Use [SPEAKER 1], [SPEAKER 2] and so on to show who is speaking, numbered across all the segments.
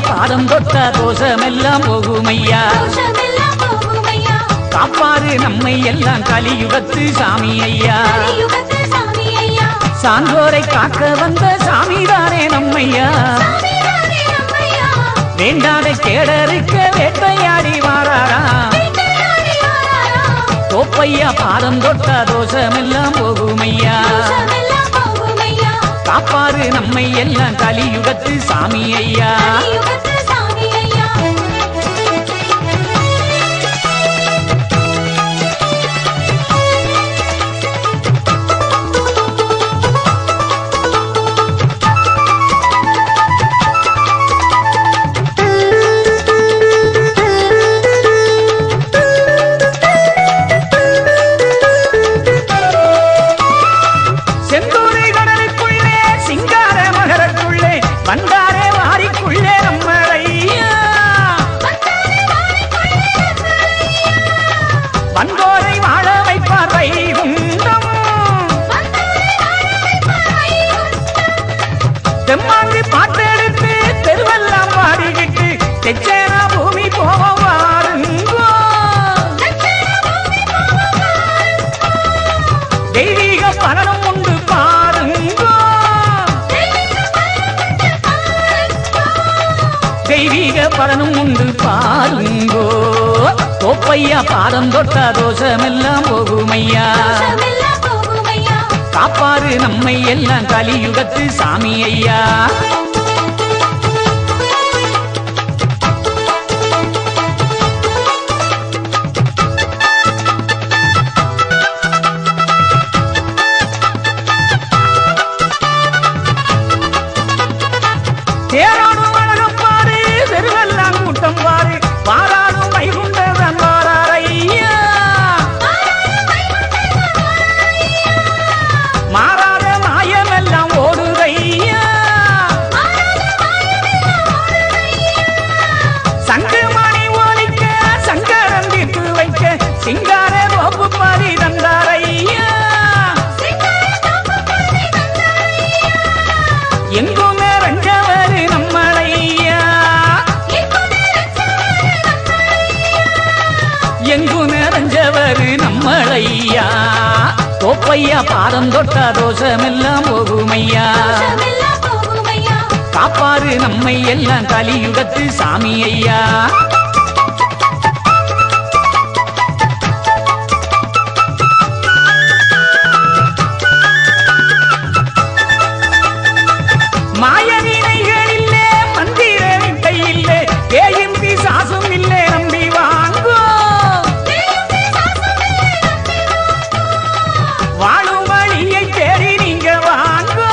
[SPEAKER 1] பாதம் தொட்ட தோஷமெல்லாம் போகுமையா காப்பாறு நம்மை எல்லாம் கலியுகத்து சாமி ஐயா சான்றோரை காக்க வந்த சாமிதானே நம்மையா வேண்டாத கேடருக்க வேட்டையாடி வாராரா தோப்பையா பாதம் தொட்ட தோஷமெல்லாம் போகுமையா காப்பாறு நம்மை எல்லாம் கலியுகத்து சாமி ஐயா வந்தாரே வாரிக்குள்ளே நம்மளையா வந்தோரை வாழ வைப்பார் வைகுண்டம் தெம்மாங்கு பாட்டெடுத்து தெருவெல்லாம் பாடிக்கிட்டு தெச்சேனா பூமி போவாருங்கோ தெய்வீக பலனும் உண்டு பாருங்கோ தெய்வீக பலனும் உண்டு பாருங்கோ தோப்பையா பாதம் தொட்ட தோஷமெல்லாம் போகுமையா காப்பாறு நம்மை எல்லாம் கலியுகத்து சாமி ஐயா வாராடும் வைகுண்டதன் வாராரையா மாறாத மாயமெல்லாம் ஓடுதையா சங்குமணி ஒலிக்க சங்கரன் தீர்த்து வைக்க சிங்கார ரோப்பு பாரி தந்தாரையா எங்குமே ரஞ்சவரு நம்மளையா எங்கு நிறைஞ்சவரு நம்மளையா தோப்பையா பாதம் தொட்ட தோஷமெல்லாம் போகுமையா காப்பாறு நம்மை எல்லாம் கலியுகத்து சாமி ஐயா மாயவினைகள் இல்லே மந்திர வித்தை இல்லே பேயும் பிசாசும் இல்லே நம்பி வாங்கோ வாழும் வழியை தேடி நீங்க வாங்கோ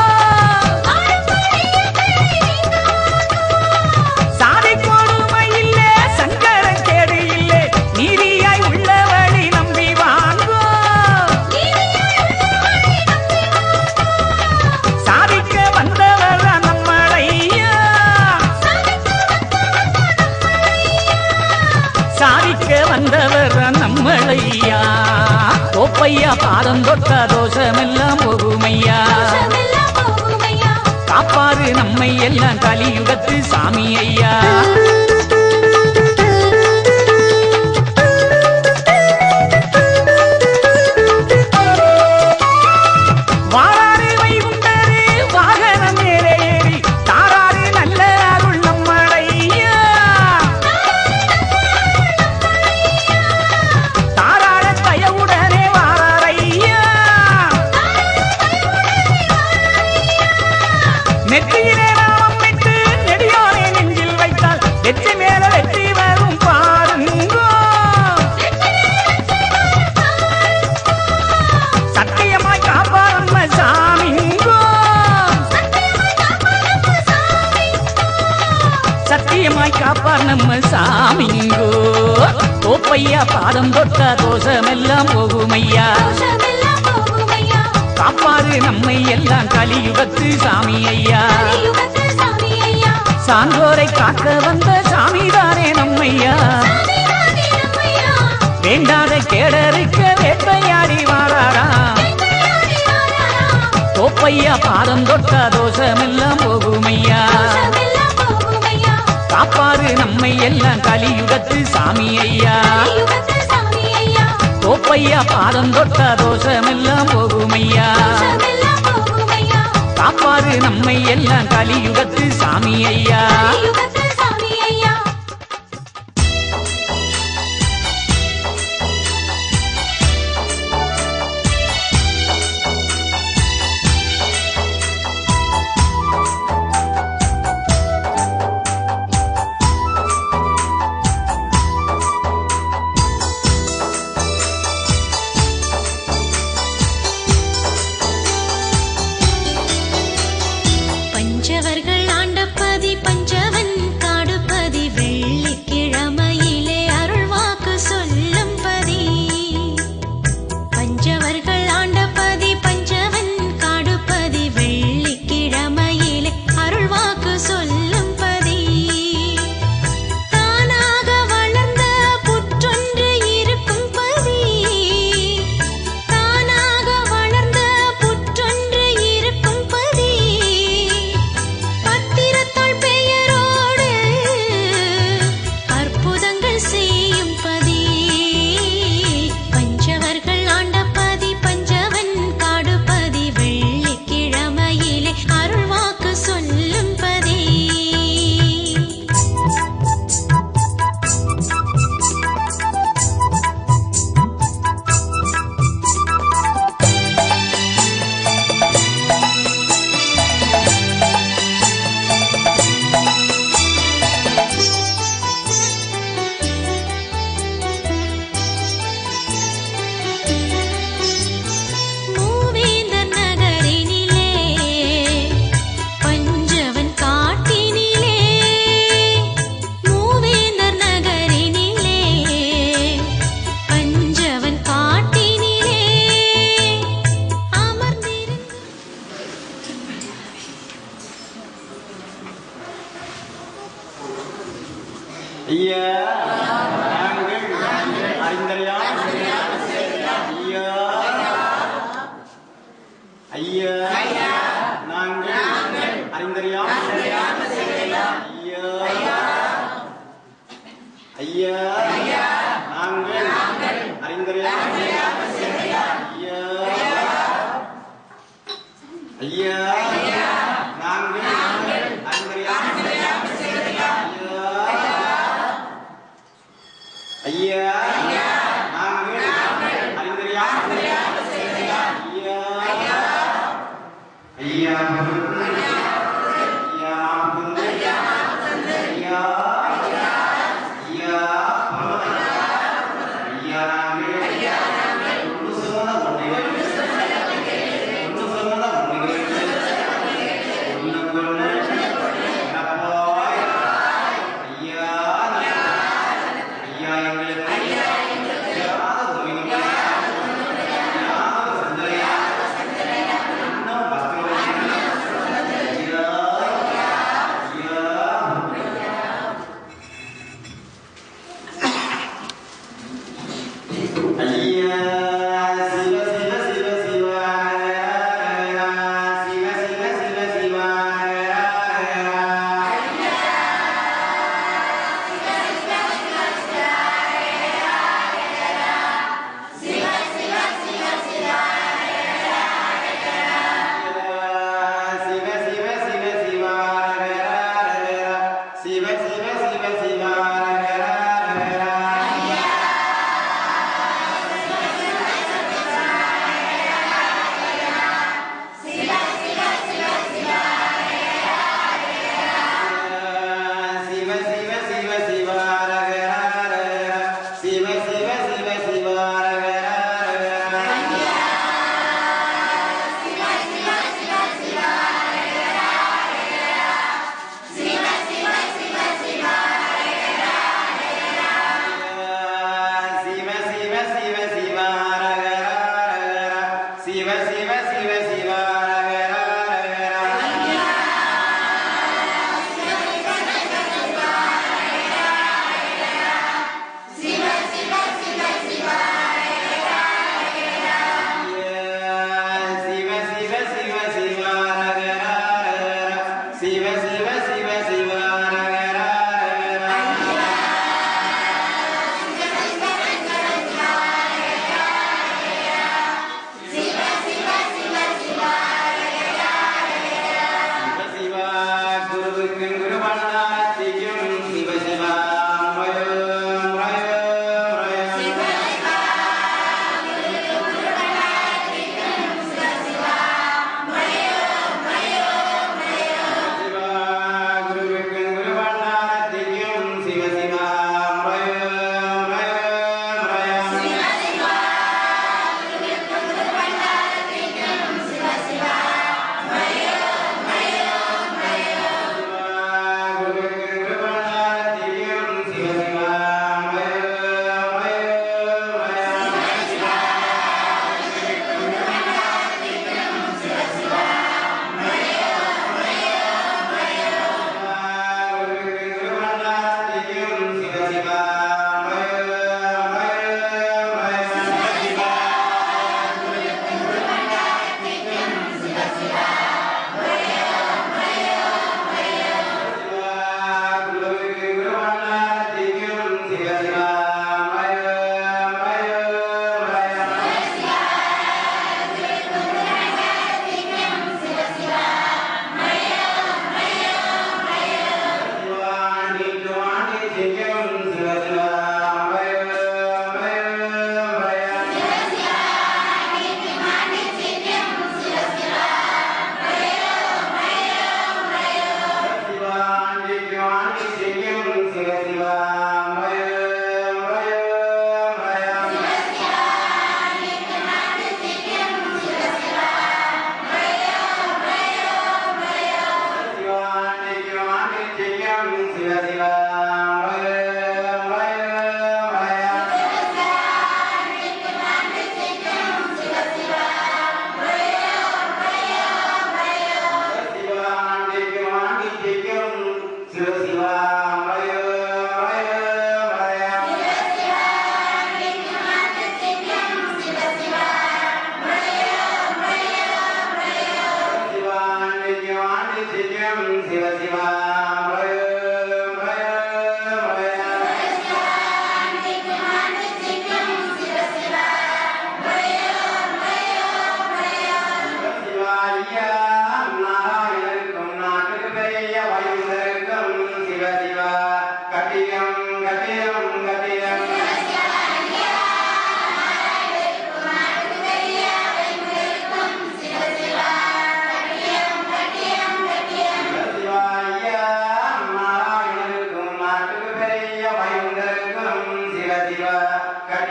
[SPEAKER 1] சாதி கொடுமை இல்லே சங்கரன் கேடு இல்லே நீதியாய் உள்ள வழி நம்பி வாங்கோ சாதிக்க வந்தவர் நம்மளையா சாதிக்க வந்தவர் நம்மளையா தோப்பையா பாதம் தொட்ட தோஷமெல்லாம் போகுமையா காப்பாறு நம்மை எல்லாம் கலியுகத்து சாமி ஐயா வாராறு வைகுண்டரு வாகனம் மேலே ஏறி தாராறு நல்ல அருள் நம்மளையா தாராள தயவுடனே வாராரையா நெற்றியிலே நாமம் விட்டு நெடியோரை நெஞ்சில் வைத்தால் வெற்றி மேல வெற்றி வரும் பாருங்கோ சத்தியமாய் காப்பார் நம்ம சாமிங்கோ சத்தியமாய் காப்பார் நம்ம சாமிங்கோ தோப்பையா பாதம் தொட்ட தோஷமெல்லாம் போகுமையா காப்பாறு நம்மை எல்லாம் கலியுகத்து சாமி ஐயா சான்றோரை காக்க வந்த சாமிதானே நம்மையா வேண்டாத கேடருக்க வேட்டையாடி வாராரா தோப்பையா பாதம் தொட்ட தோஷமெல்லாம் போகுமையா காப்பாரு நம்மை எல்லாம் கலியுகத்து சாமி ஐயா. தோப்பையா பாதம் தொட்ட தோஷமெல்லாம் போகுமையா. காப்பாரு நம்மை எல்லாம் கலியுகத்து சாமி ஐயா.
[SPEAKER 2] ஐயா நாங்கள் அறிந்தறியாம் ஐயா ஐயா நாங்கள் அறிந்தறியாம் ஐயா ஐயா நாங்கள் அறிந்தறியாம் ஐயா ஐயா நாங்கள் அறிந்தறியாம் ஐயா நாங்கள் அறிந்தறியாம் ஐயா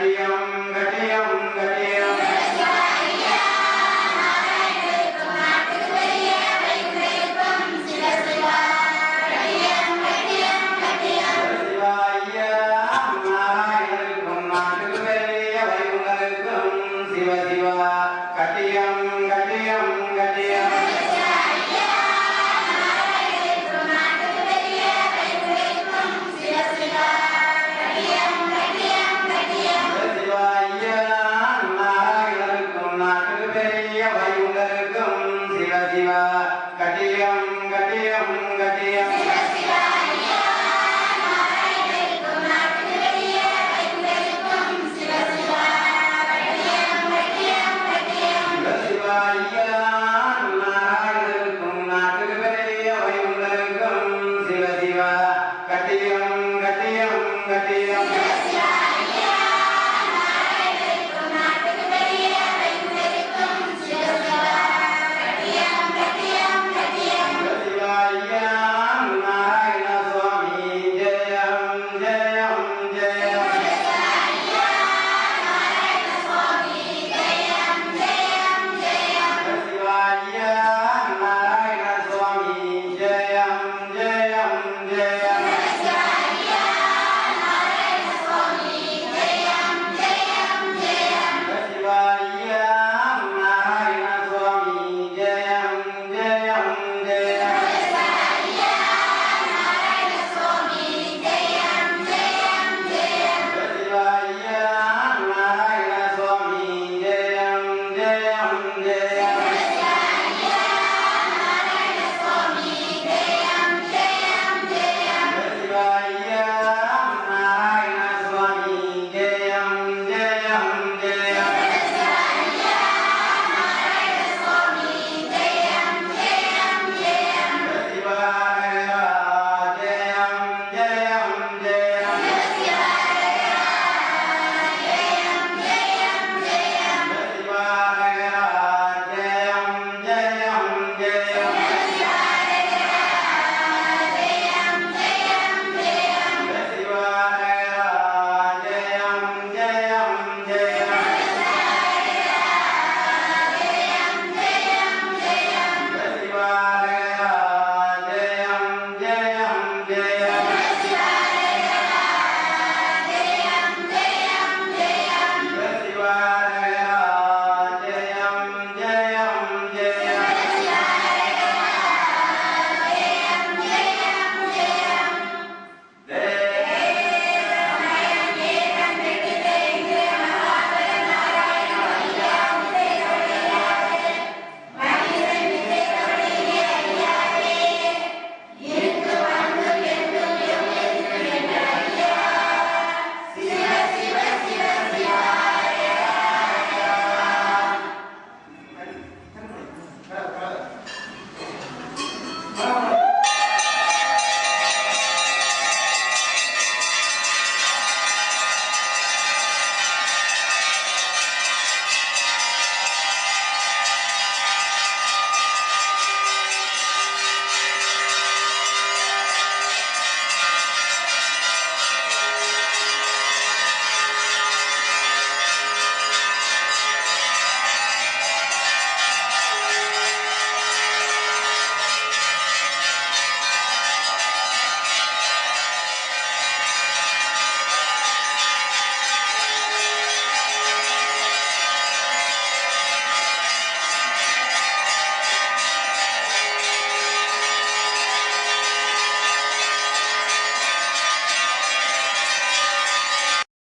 [SPEAKER 2] கட்டியம் கட்டியம்